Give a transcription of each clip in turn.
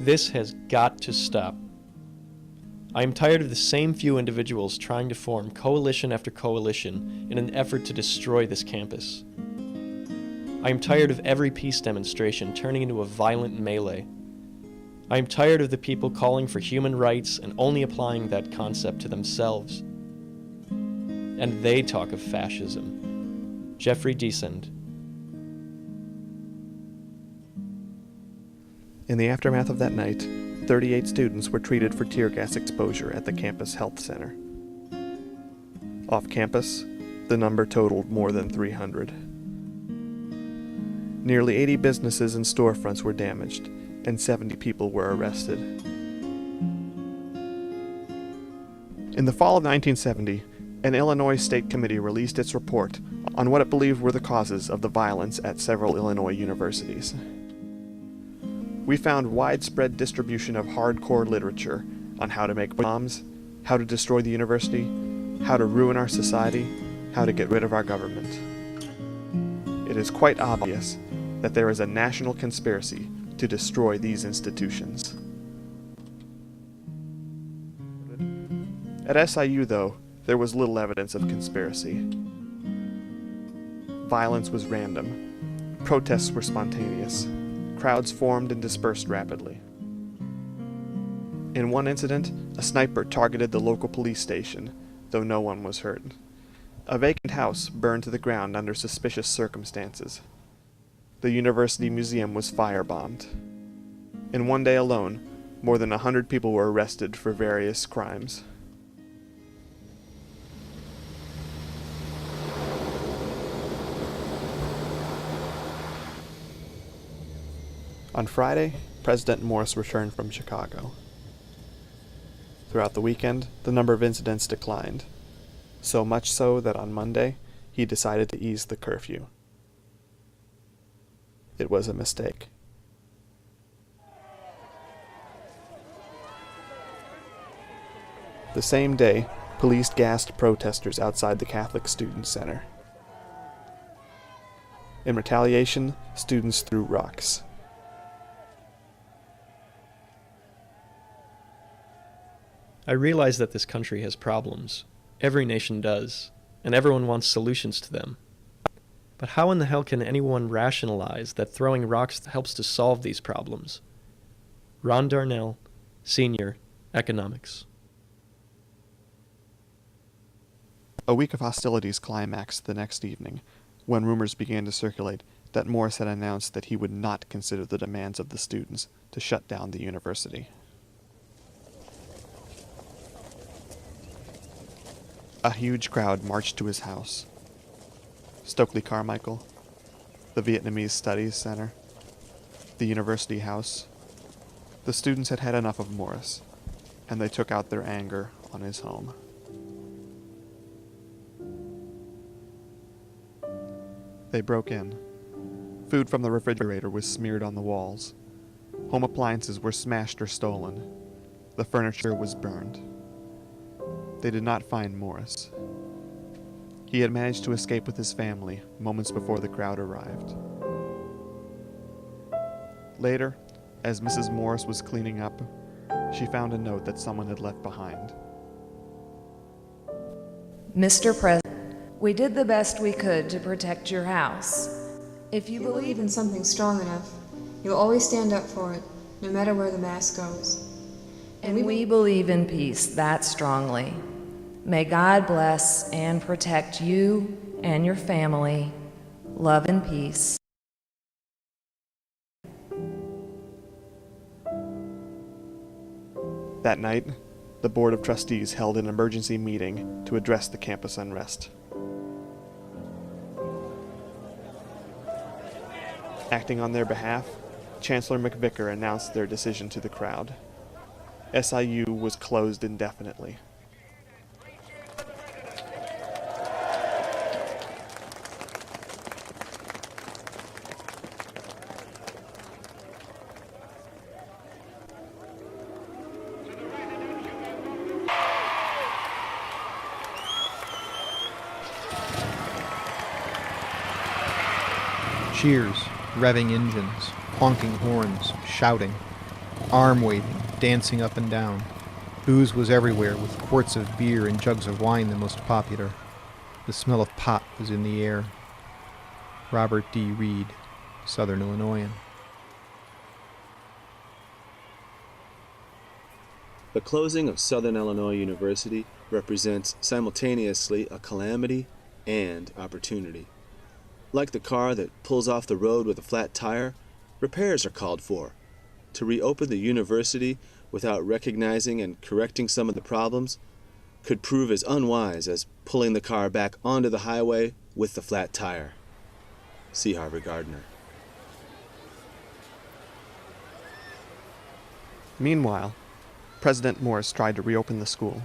This has got to stop. I am tired of the same few individuals trying to form coalition after coalition in an effort to destroy this campus. I am tired of every peace demonstration turning into a violent melee. I am tired of the people calling for human rights and only applying that concept to themselves. And they talk of fascism. Jeffrey Deasand. In the aftermath of that night, 38 students were treated for tear gas exposure at the campus health center. Off campus, the number totaled more than 300. Nearly 80 businesses and storefronts were damaged, and 70 people were arrested. In the fall of 1970, an Illinois state committee released its report on what it believed were the causes of the violence at several Illinois universities. We found widespread distribution of hardcore literature on how to make bombs, how to destroy the university, how to ruin our society, how to get rid of our government. It is quite obvious that there is a national conspiracy to destroy these institutions. At SIU, though, there was little evidence of conspiracy. Violence was random. Protests were spontaneous. Crowds formed and dispersed rapidly. In one incident, a sniper targeted the local police station, though no one was hurt. A vacant house burned to the ground under suspicious circumstances. The university museum was firebombed. In one day alone, more than 100 people were arrested for various crimes. On Friday, President Morris returned from Chicago. Throughout the weekend, the number of incidents declined, so much so that on Monday, he decided to ease the curfew. It was a mistake. The same day, police gassed protesters outside the Catholic Student Center. In retaliation, students threw rocks. I realize that this country has problems. Every nation does, and everyone wants solutions to them. But how in the hell can anyone rationalize that throwing rocks helps to solve these problems? Ron Darnell, Senior, Economics. A week of hostilities climaxed the next evening, when rumors began to circulate that Morris had announced that he would not consider the demands of the students to shut down the university. A huge crowd marched to his house. Stokely Carmichael, the Vietnamese Studies Center, the University House. The students had had enough of Morris, and they took out their anger on his home. They broke in. Food from the refrigerator was smeared on the walls. Home appliances were smashed or stolen. The furniture was burned. They did not find Morris. He had managed to escape with his family moments before the crowd arrived. Later, as Mrs. Morris was cleaning up, she found a note that someone had left behind. Mr. President, we did the best we could to protect your house. If you believe in something strong enough, you'll always stand up for it, no matter where the mass goes. And we believe in peace that strongly. May God bless and protect you and your family. Love and peace. That night, the Board of Trustees held an emergency meeting to address the campus unrest. Acting on their behalf, Chancellor McVicker announced their decision to the crowd. SIU was closed indefinitely. Cheers, revving engines, honking horns, shouting. arm-waving, dancing up and down. Booze was everywhere, with quarts of beer and jugs of wine the most popular. The smell of pot was in the air. Robert D. Reed, Southern Illinoisan. The closing of Southern Illinois University represents simultaneously a calamity and opportunity. Like the car that pulls off the road with a flat tire, repairs are called for. To reopen the university without recognizing and correcting some of the problems could prove as unwise as pulling the car back onto the highway with the flat tire. C. Harvey Gardner. Meanwhile, President Morris tried to reopen the school.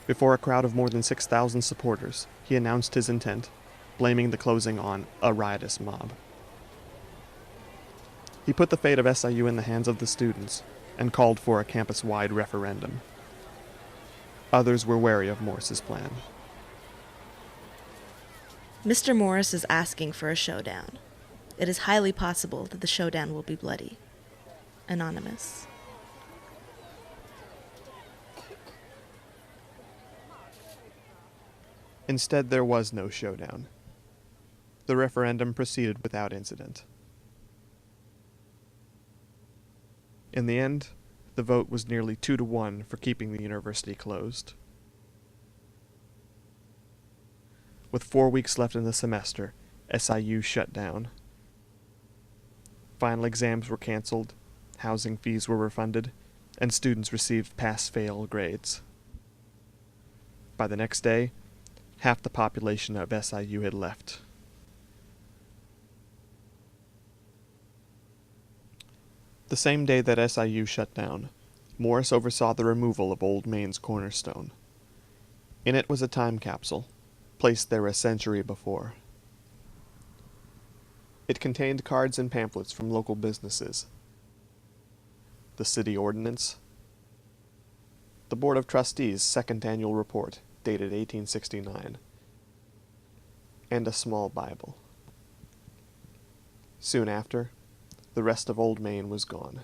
Before a crowd of more than 6,000 supporters, he announced his intent, blaming the closing on a riotous mob. He put the fate of SIU in the hands of the students and called for a campus-wide referendum. Others were wary of Morris's plan. Mr. Morris is asking for a showdown. It is highly possible that the showdown will be bloody. Anonymous. Instead, there was no showdown. The referendum proceeded without incident. In the end, the vote was nearly 2-1 for keeping the university closed. With 4 weeks left in the semester, SIU shut down. Final exams were canceled, housing fees were refunded, and students received pass-fail grades. By the next day, half the population of SIU had left. The same day that SIU shut down, Morris oversaw the removal of Old Main's cornerstone. In it was a time capsule, placed there a century before. It contained cards and pamphlets from local businesses, the city ordinance, the Board of Trustees' second annual report, dated 1869, and a small Bible. Soon after, the rest of Old Main was gone.